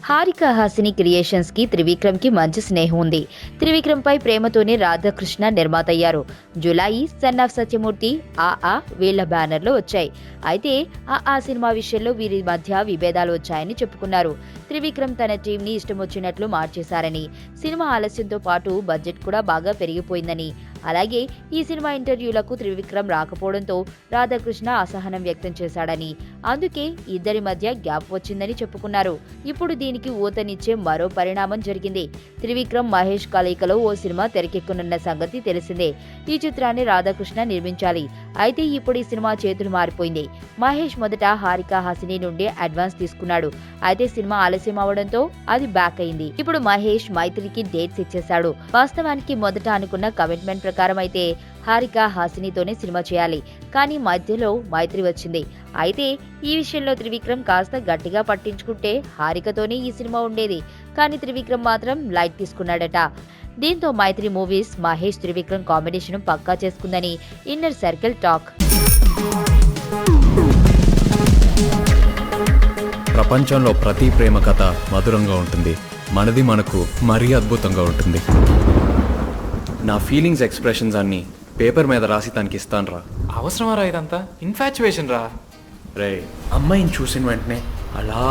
Harika Hasini creations కి త్రివిక్రమ్ కి మంచి స్నేహం ఉంది. త్రివిక్రమ్ పై ప్రేమతోనే రాధాకృష్ణ నిర్మాత అయ్యారు. జులాయి, సన్ ఆఫ్ సత్యమూర్తి, ఆ వీళ్ల బ్యానర్ లో వచ్చాయి. అయితే ఆ సినిమా విషయంలో వీరి మధ్య విభేదాలు వచ్చాయని చెప్పుకున్నారు. త్రివిక్రమ్ తన టీం ని ఇష్టం వచ్చినట్లు మార్చేశారని, సినిమా ఆలస్యంతో పాటు బడ్జెట్ కూడా బాగా పెరిగిపోయిందని, అలాగే ఈ సినిమా ఇంటర్వ్యూలకు త్రివిక్రమ్ రాకపోవడంతో రాధాకృష్ణ అసహనం వ్యక్తం చేశాడని, అందుకే ఇద్దరి మధ్య గ్యాప్ వచ్చిందని చెప్పుకున్నారు. ఇప్పుడు దీనికి ఊతనిచ్చే మరో పరిణామం జరిగింది. త్రివిక్రమ్, మహేష్ కలయికలో ఓ సినిమా తెరకెక్కనున్న సంగతి తెలిసిందే. ఈ చిత్రాన్ని రాధాకృష్ణ నిర్మించాలి. అయితే ఇప్పుడు ఈ సినిమా చేతులు మారిపోయింది. మహేష్ మొదట హారిక హాసిని నుండి అడ్వాన్స్ తీసుకున్నాడు. అయితే సినిమా ఆలస్యం అవడంతో అది బ్యాక్ అయింది. ఇప్పుడు మహేష్ మైత్రికి డేట్స్ ఇచ్చేశాడు. వాస్తవానికి మొదట అనుకున్న కమిట్మెంట్ ప్రకారం అయితే హారిక హాసినితోనే సినిమా చేయాలి. కానీ మధ్యలో మైత్రి వచ్చింది. అయితే ఈ విషయంలో త్రివిక్రమ్ కాస్త గట్టిగా పట్టించుకుంటే హారికతోనే ఈ సినిమా ఉండేది. కానీ త్రివిక్రమ్ మాత్రం లైట్ తీసుకున్నాడట. దీంతో మైత్రి మూవీస్ మహేష్ త్రివిక్రమ్ కాంబినేషన్ పక్కా చేసుకుందని ఇన్నర్ సర్కిల్ టాక్. ప్రపంచంలో ప్రతి ప్రేమ కథ మధురంగా ఉంటుంది. మనది మనకు మరీ అద్భుతంగా ఉంటుంది. నా ఫీలింగ్స్ ఎక్స్ప్రెషన్స్ అన్ని పేపర్ మీద రాసి తనకి ఇస్తాను రా. అవసరమా రా ఇదంతా? ఇన్ఫాచ్యువేషన్ రా. రే, అమ్మాయిని చూసిన వెంటనే అలా